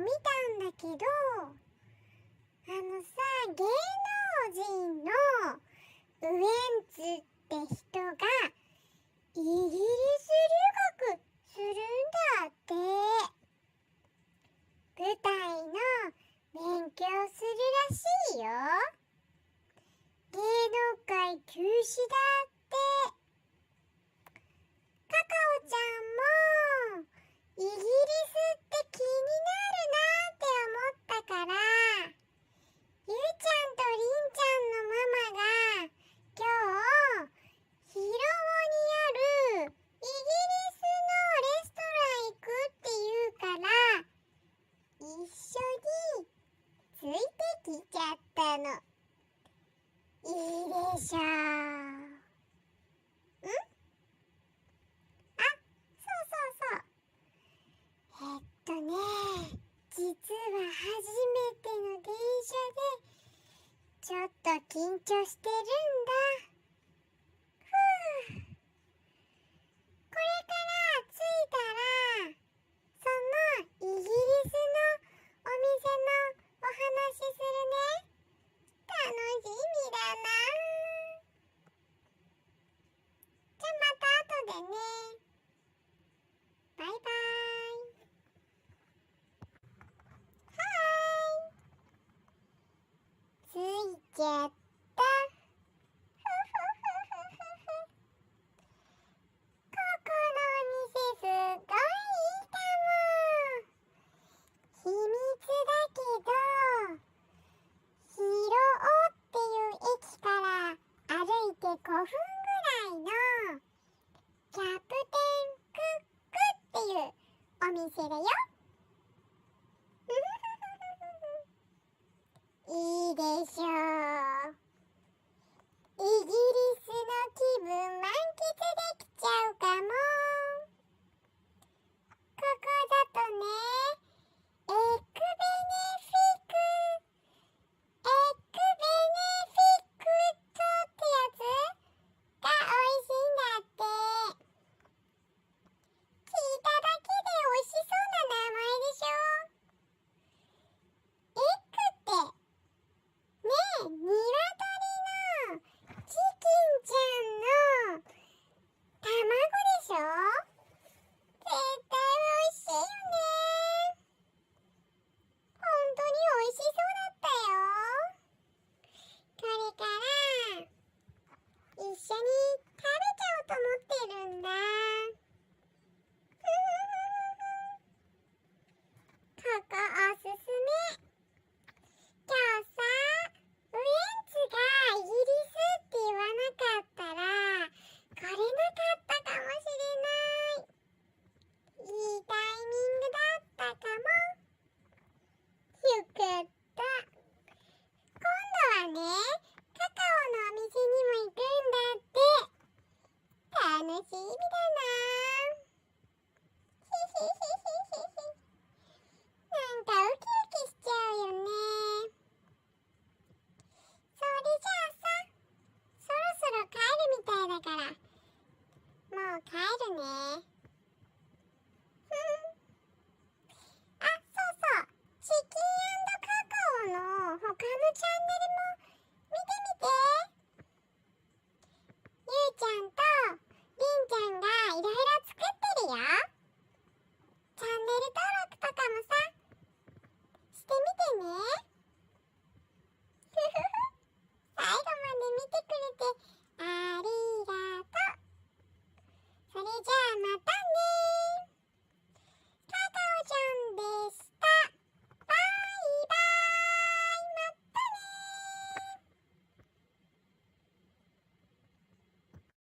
見たんだけど、芸能人のウエンツって人がイギリス留学するんだって。舞台の勉強するらしいよ。芸能界休止だって。カカオちゃんもイギリスって気になるなって思ったから、ゆうちゃんとりんちゃんのママが今日広尾にあるイギリスのレストラン行くって言うから、一緒についてきちゃったの。いいでしょう。実は初めての電車でちょっと緊張してるんだ。これから着いたらそのイギリスのお店のお話するね。楽しみだな。じゃあまた後でね。バイバイ。着いちゃった。ここのお店すごいいいかも。秘密だけど、広尾っていう駅から歩いて5分ぐらいのキャプテンクックっていうお店だよ。いいでしょう。イギリスの気分満喫できちゃうかも。ここだと